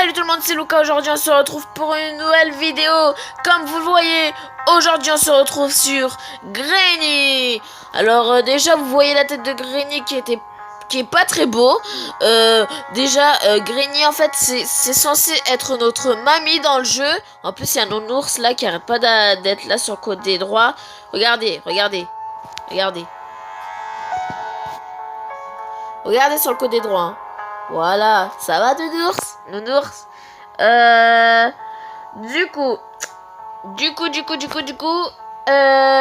Salut tout le monde, c'est Lucas. Aujourd'hui on se retrouve pour une nouvelle vidéo. Comme vous le voyez, aujourd'hui on se retrouve sur Granny. Alors déjà vous voyez la tête de Granny qui est pas très beau. Granny en fait c'est censé être notre mamie dans le jeu. En plus il y a un ours là qui arrête pas d'être là sur le côté droit. Regardez. Regardez sur le côté droit. Hein. Voilà, ça va nounours. Du coup,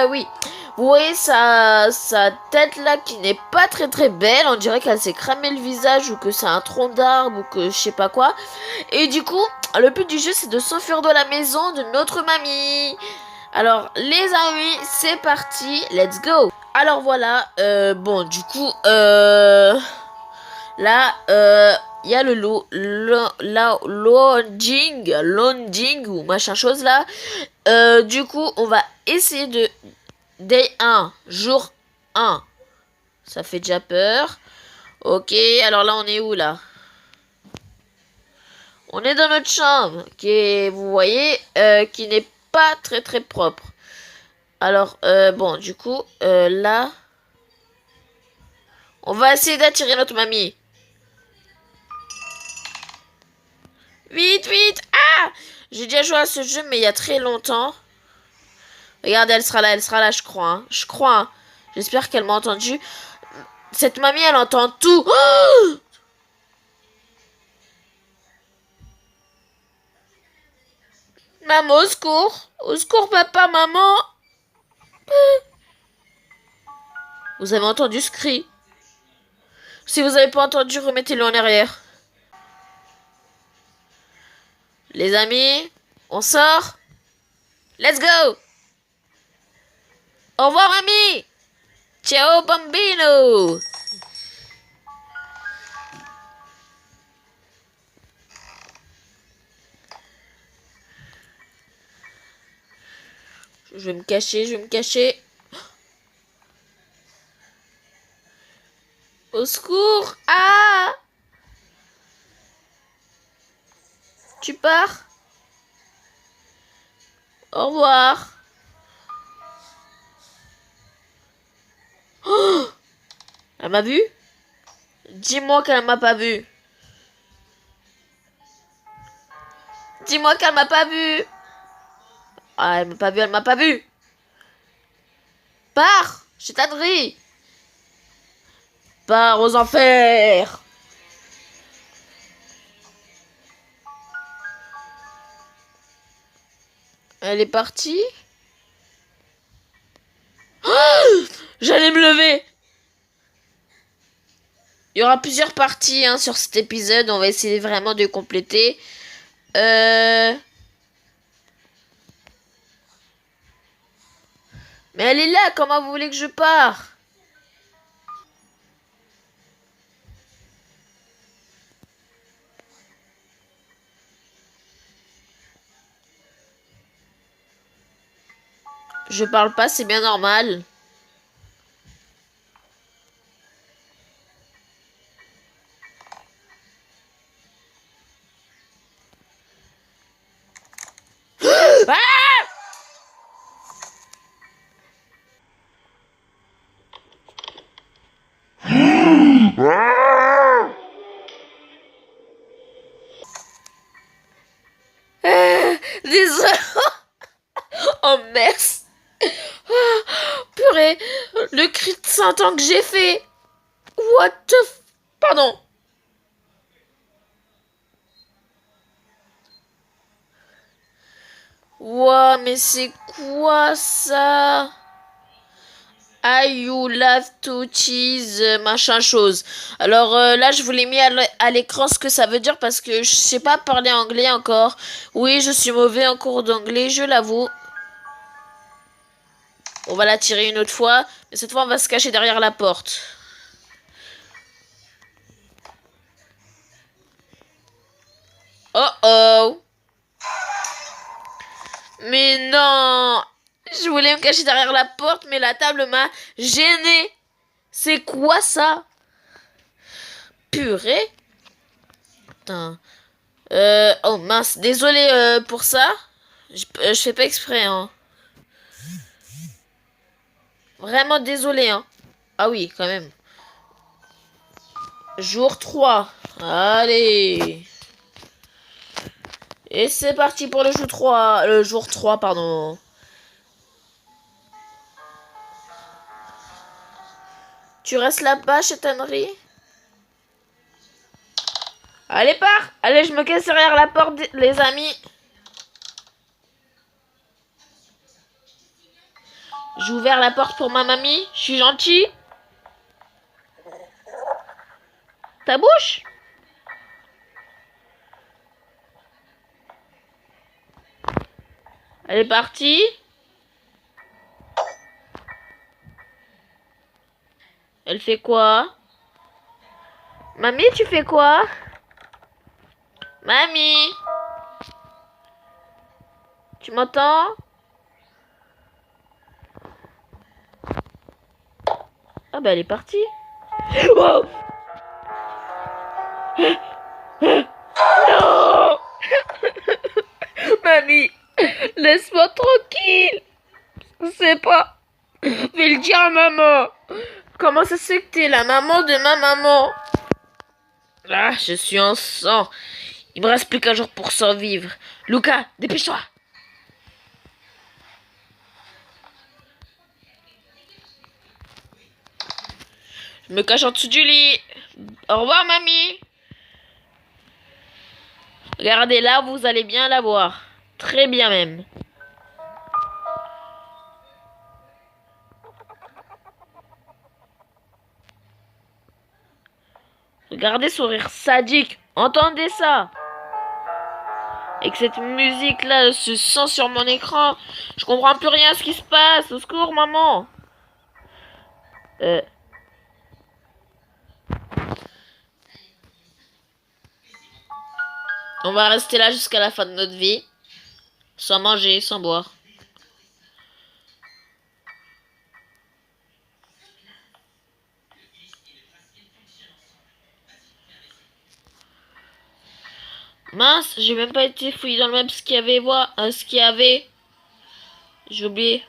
oui. Vous voyez sa tête là qui n'est pas très belle. On dirait qu'elle s'est cramé le visage ou que c'est un tronc d'arbre ou que je sais pas quoi. Et du coup, le but du jeu c'est de s'enfuir de la maison de notre mamie. Alors les amis, c'est parti, let's go. Alors voilà, là, il y a le loading ou machin chose là. Du coup, on va essayer de day 1, jour 1. Ça fait déjà peur. Ok, alors là, on est où là? On est dans notre chambre, qui est, vous voyez, qui n'est pas très propre. Alors, du coup, là, on va essayer d'attirer notre mamie. Vite! Ah! J'ai déjà joué à ce jeu, mais il y a très longtemps. Regardez, elle sera là, je crois. Hein. Je crois. Hein. J'espère qu'elle m'a entendu. Cette mamie, elle entend tout. Oh! Maman, au secours! Au secours, papa, maman! Vous avez entendu ce cri? Si vous n'avez pas entendu, remettez-le en arrière. Les amis, on sort. Let's go! Au revoir, mamie! Ciao, bambino! Je vais me cacher. Au secours! Ah! Tu pars? Au revoir. Oh! Elle m'a vu? Dis-moi qu'elle m'a pas vu. Dis-moi qu'elle m'a pas vu. Ah, elle m'a pas vu. Pars, chétanerie. Pars aux enfers. Elle est partie. Oh, j'allais me lever. Il y aura plusieurs parties hein, sur cet épisode. On va essayer vraiment de compléter. Mais elle est là. Comment vous voulez que je parte? Je parle pas, c'est bien normal. Désolé. Oh merde. Purée. Le cri de 100 ans que j'ai fait. What the Pardon. Ouah, mais c'est quoi ça? I you love to cheese, machin chose. Alors là, je vous l'ai mis à l'écran ce que ça veut dire parce que je sais pas parler anglais encore. Oui, je suis mauvais en cours d'anglais, je l'avoue. On va la tirer une autre fois, mais cette fois, on va se cacher derrière la porte. Oh oh! Mais non! Je voulais me cacher derrière la porte, mais la table m'a gêné. C'est quoi ça? Purée? Putain. Oh mince, désolé pour ça. Je fais pas exprès, hein. Vraiment désolé, hein. Ah oui, quand même. Jour 3. Allez. Et c'est parti pour le jour 3. Le jour 3, pardon. Tu restes là-bas, chétanerie? Allez, pars! Allez, je me casse derrière la porte, les amis. J'ai ouvert la porte pour ma mamie. Je suis gentil. Ta bouche? Elle est partie. Elle fait quoi? Mamie, tu fais quoi? Mamie? Tu m'entends? Ah bah elle est partie. Oh non! Mamie, laisse-moi tranquille. Je sais pas. Je vais le dire à maman. Comment ça se fait que t'es la maman de ma maman? Ah, je suis en sang. Il me reste plus qu'un jour pour survivre. Lucas, dépêche-toi. Je me cache en dessous du lit. Au revoir, mamie. Regardez là, vous allez bien la voir. Très bien même. Regardez son rire sadique. Entendez ça? Avec cette musique-là, ce sang sur mon écran. Je comprends plus rien à ce qui se passe. Au secours, maman. Euh... On va rester là jusqu'à la fin de notre vie. Sans manger, sans boire. Mince, j'ai même pas été fouillé dans le même ce qu'il y avait, ce qu'il y avait. J'ai oublié.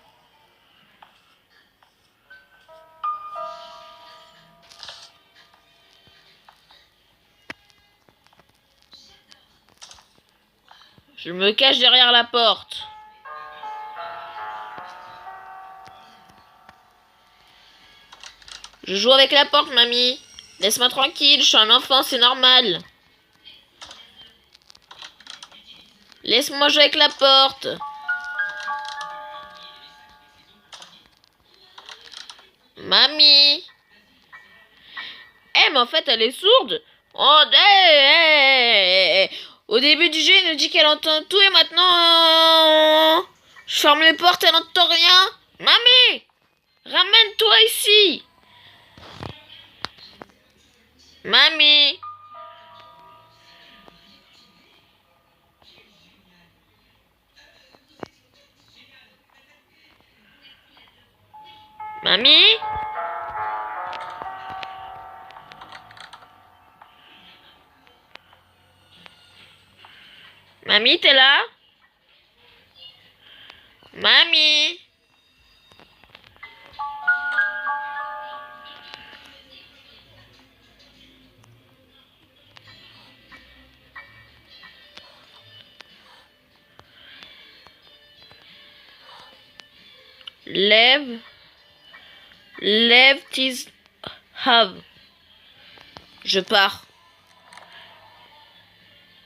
Je me cache derrière la porte. Je joue avec la porte, mamie. Laisse-moi tranquille, je suis un enfant, c'est normal. Laisse-moi jouer avec la porte. Mamie. Eh, mais en fait, elle est sourde. Oh, au début du jeu, elle nous dit qu'elle entend tout et maintenant... je ferme les portes, elle n'entend rien. Mamie, ramène-toi ici. Mamie. Mamie. Mamie, t'es là? Mamie. Lève. Lève tes have. Je pars.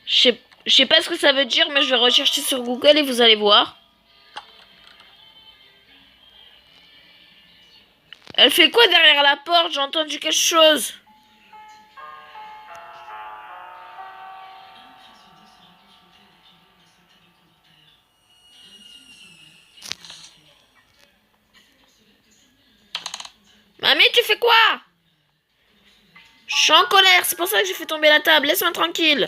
Je sais pas ce que ça veut dire, mais je vais rechercher sur Google et vous allez voir. Elle fait quoi derrière la porte? J'ai entendu quelque chose. Mamie, tu fais quoi? Je suis en colère, c'est pour ça que j'ai fait tomber la table. Laisse-moi tranquille.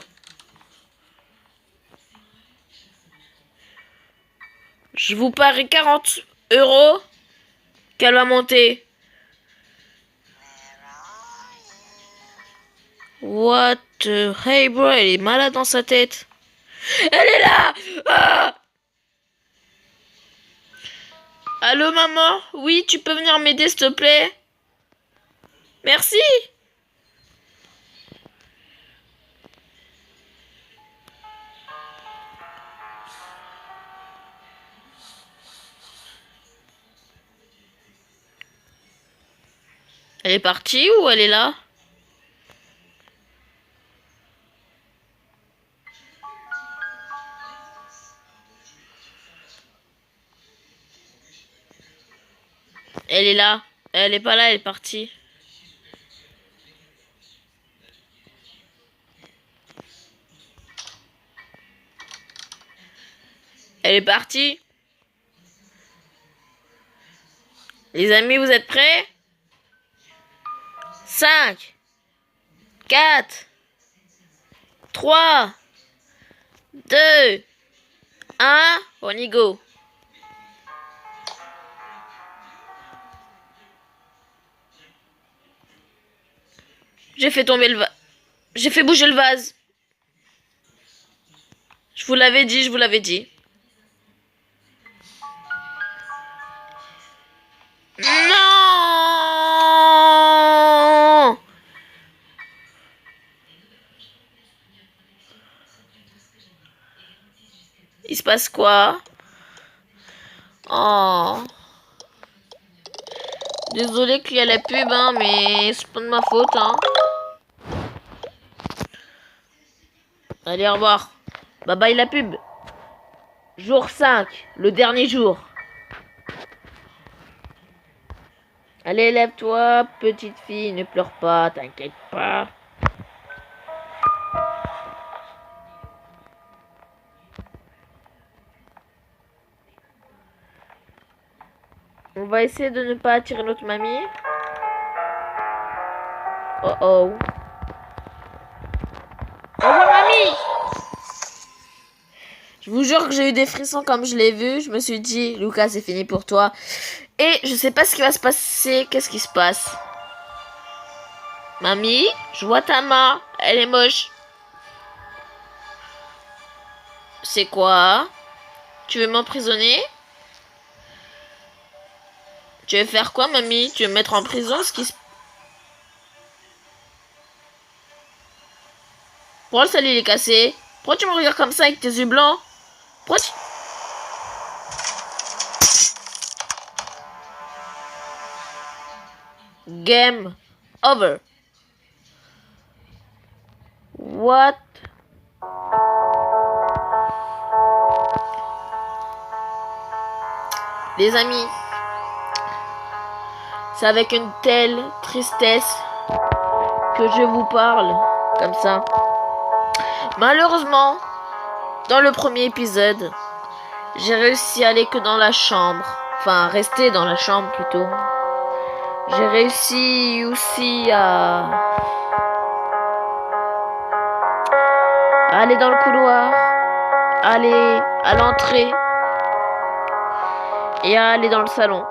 Je vous parie 40 € qu'elle va monter. What the... Hey bro, elle est malade dans sa tête. Elle est là. Ah. Allô maman? Oui, tu peux venir m'aider s'il te plaît? Merci. Elle est partie ou elle est là? Elle est là. Elle est pas là, elle est partie. Elle est partie. Les amis, vous êtes prêts? 5, 4, 3, 2, 1, on y go. J'ai fait tomber le vase. J'ai fait bouger le vase. Je vous l'avais dit, je vous l'avais dit. Non! Il se passe quoi? Oh. Désolé qu'il y a la pub, hein, mais c'est pas de ma faute, hein. Allez, au revoir. Bye bye la pub. Jour 5, le dernier jour. Allez, lève-toi, petite fille, ne pleure pas, t'inquiète pas. On va essayer de ne pas attirer notre mamie. Oh oh. Au revoir, mamie! Je vous jure que j'ai eu des frissons comme je l'ai vu. Je me suis dit, Lucas, c'est fini pour toi. Et je sais pas ce qui va se passer. Qu'est-ce qui se passe? Mamie, je vois ta main. Elle est moche. C'est quoi? Tu veux m'emprisonner? Tu veux faire quoi, mamie? Tu veux me mettre en prison? Pourquoi le salut il est cassé? Pourquoi tu me regardes comme ça avec tes yeux blancs? Pourquoi tu... Game over. What? Les amis, c'est avec une telle tristesse que je vous parle comme ça. Malheureusement, dans le premier épisode, j'ai réussi à aller que dans la chambre. Enfin, rester dans la chambre plutôt. J'ai réussi aussi à aller dans le couloir, aller à l'entrée et à aller dans le salon.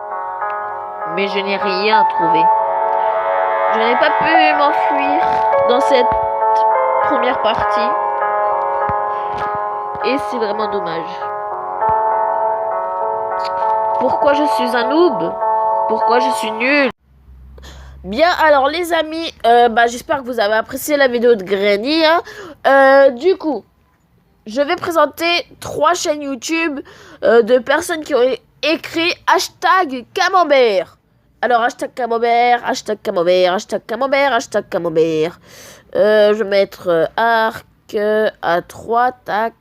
Mais je n'ai rien trouvé. Je n'ai pas pu m'enfuir dans cette première partie. Et c'est vraiment dommage. Pourquoi je suis un noob? Pourquoi je suis nul? Bien, alors les amis, j'espère que vous avez apprécié la vidéo de Granny. Du coup, je vais présenter 3 chaînes YouTube de personnes qui ont écrit hashtag Camembert. Alors, hashtag Camembert, hashtag Camembert, hashtag Camembert, hashtag Camembert. Je vais mettre arc à 3, tac.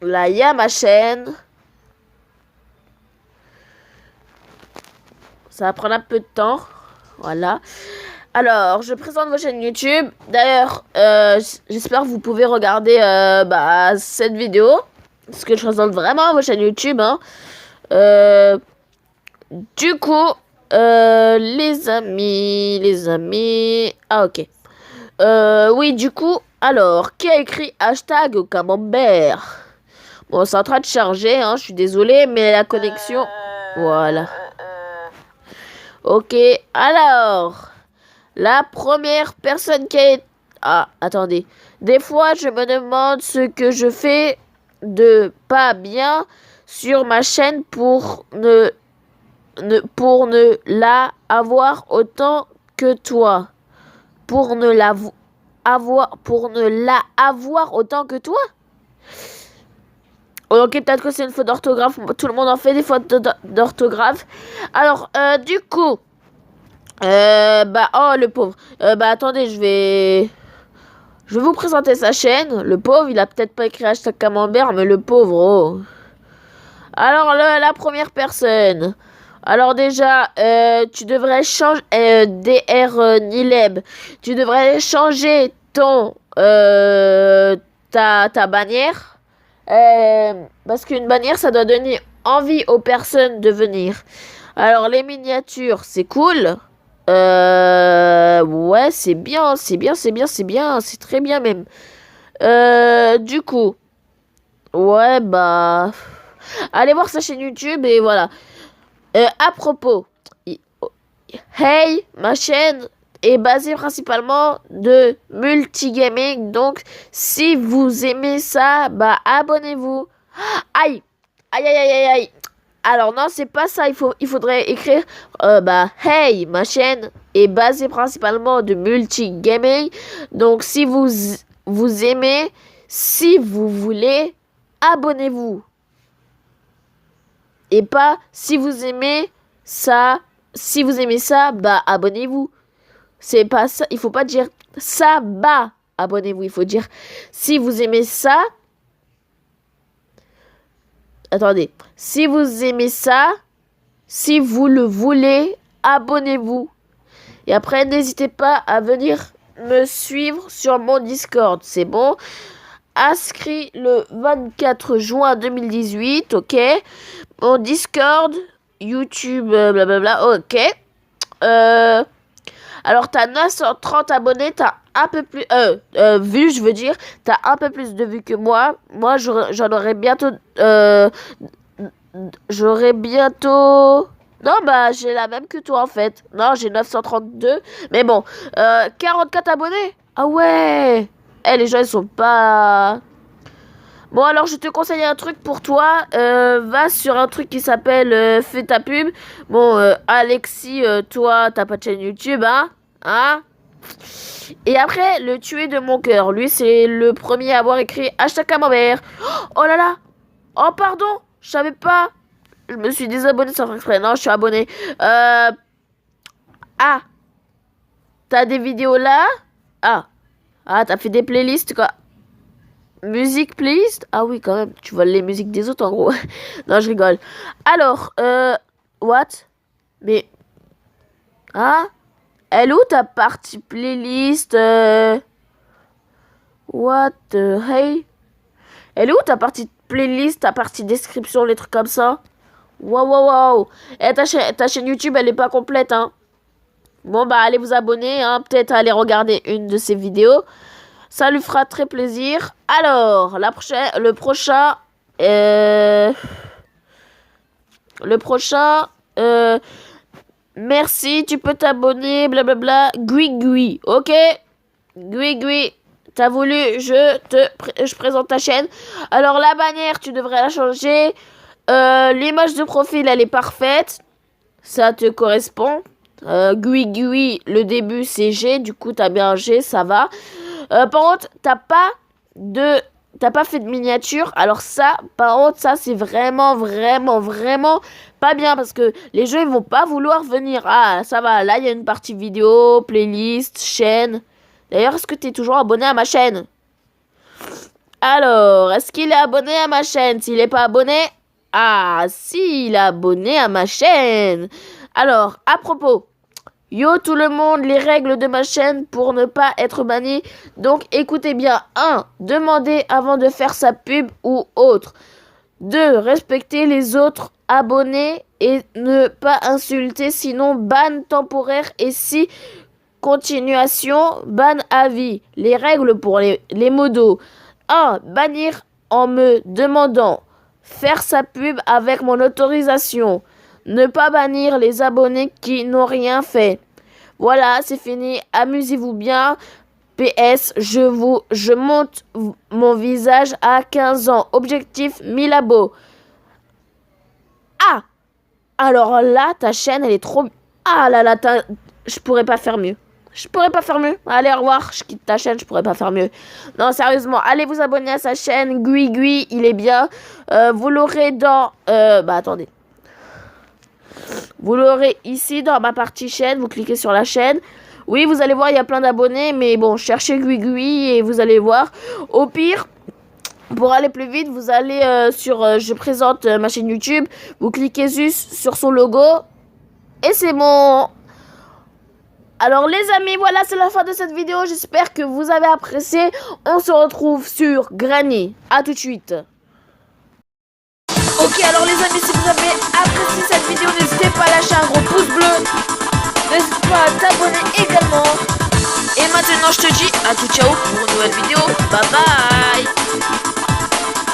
Là, il y a ma chaîne. Ça va prendre un peu de temps. Voilà. Alors, je présente vos chaînes YouTube. D'ailleurs, j'espère que vous pouvez regarder cette vidéo. Parce que je présente vraiment vos chaînes YouTube. Hein. Du coup, les amis... Ah, ok. Oui, du coup, alors, qui a écrit hashtag Camembert? Bon, c'est en train de charger, hein, je suis désolée, mais la connexion... Voilà. Ok, alors... La première personne qui est... Ah, attendez. Des fois, je me demande ce que je fais de pas bien sur ma chaîne pour ne la avoir autant que toi. Pour ne la avoir autant que toi. Ok, peut-être que c'est une faute d'orthographe. Tout le monde en fait des fautes d'orthographe. Alors, du coup, oh le pauvre. Attendez, je vais vous présenter sa chaîne. Le pauvre, il a peut-être pas écrit hashtag camembert, mais le pauvre, oh. Alors, la première personne. Alors déjà, tu devrais changer DR Nileb. Tu devrais changer ta bannière. Parce qu'une bannière, ça doit donner envie aux personnes de venir. Alors, les miniatures, c'est cool. Ouais, c'est bien, c'est bien, c'est bien, c'est bien, c'est très bien même. Du coup, ouais, allez voir sa chaîne YouTube et voilà. À propos, hey, ma chaîne est basée principalement de multigaming, donc si vous aimez ça, abonnez-vous. Aïe, aïe, aïe, aïe, aïe, aïe. Alors non, c'est pas ça, il faudrait écrire, hey, ma chaîne est basée principalement de multigaming, donc si vous aimez, si vous voulez, abonnez-vous. Et pas si vous aimez ça, abonnez-vous. C'est pas ça, il faut pas dire ça, abonnez-vous. Il faut dire si vous aimez ça. Attendez, si vous aimez ça, si vous le voulez, abonnez-vous. Et après, n'hésitez pas à venir me suivre sur mon Discord. C'est bon? Inscrit le 24 juin 2018, ok? Mon Discord, YouTube, blablabla, ok. Alors, t'as 930 abonnés, t'as un peu plus... vues, je veux dire. T'as un peu plus de vues que moi. Moi, j'en aurai bientôt... j'aurai bientôt... Non, j'ai la même que toi, en fait. Non, j'ai 932. Mais bon, 44 abonnés. Ah ouais. Les gens, ils sont pas... Bon, alors, je te conseille un truc pour toi. Va sur un truc qui s'appelle Fais ta pub. Bon, Alexis, toi, t'as pas de chaîne YouTube, hein? Hein? Et après, le tuer de mon cœur. Lui, c'est le premier à avoir écrit hashtag camembert. Oh là là! Oh, pardon! Je savais pas. Je me suis désabonné sans faire exprès. Non, je suis abonné. Ah! T'as des vidéos là? Ah! Ah, t'as fait des playlists, quoi. Musique playlist? Ah oui, quand même. Tu vois les musiques des autres, en gros. Non, je rigole. Alors, what? Mais... Ah? Elle est où ta partie playlist? What the hey? Elle est où ta partie playlist, ta partie description, les trucs comme ça? Waouh, waouh, waouh. Ta chaîne YouTube, elle est pas complète, hein. Bon, allez vous abonner, hein. Peut-être aller regarder une de ses vidéos. Ça lui fera très plaisir. Alors, le prochain... merci, tu peux t'abonner, blablabla. Gui, ok? Gui, t'as voulu, je présente ta chaîne. Alors, la bannière, tu devrais la changer. L'image de profil, elle est parfaite. Ça te correspond. Gui, le début, c'est G. Du coup, t'as bien un G, ça va. Par contre, t'as pas fait de miniature. Alors ça, par contre, ça c'est vraiment pas bien parce que les jeux ils vont pas vouloir venir. Ah, ça va. Là, il y a une partie vidéo, playlist, chaîne. D'ailleurs, est-ce que tu es toujours abonné à ma chaîne? Alors, est-ce qu'il est abonné à ma chaîne? S'il n'est pas abonné, ah, si, il est abonné à ma chaîne. Alors, à propos, yo tout le monde, les règles de ma chaîne pour ne pas être banni. Donc écoutez bien. 1. Demandez avant de faire sa pub ou autre. 2. Respecter les autres abonnés et ne pas insulter, sinon ban temporaire et si continuation, ban à vie. Les règles pour les modos. 1. Bannir en me demandant. Faire sa pub avec mon autorisation. Ne pas bannir les abonnés qui n'ont rien fait. Voilà, c'est fini. Amusez-vous bien. PS, je monte mon visage à 15 ans. Objectif 1000 abos. Ah! Alors là, ta chaîne, elle est trop... Ah là là, je pourrais pas faire mieux. Je pourrais pas faire mieux. Allez, au revoir. Je quitte ta chaîne, je pourrais pas faire mieux. Non, sérieusement, allez vous abonner à sa chaîne. Gui Gui, il est bien. Vous l'aurez dans... bah, attendez. Vous l'aurez ici dans ma partie chaîne. Vous cliquez sur la chaîne. Oui, vous allez voir, il y a plein d'abonnés. Mais bon, cherchez Gui Gui et vous allez voir. Au pire... Pour aller plus vite, vous allez sur je présente ma chaîne YouTube, vous cliquez juste sur son logo et c'est bon. Alors les amis, voilà, c'est la fin de cette vidéo. J'espère que vous avez apprécié. On se retrouve sur Granny. À tout de suite. Ok, alors les amis, si vous avez apprécié cette vidéo, n'hésitez pas à lâcher un gros pouce bleu. N'hésite pas à t'abonner également. Et maintenant, je te dis à tout ciao pour une nouvelle vidéo. Bye bye.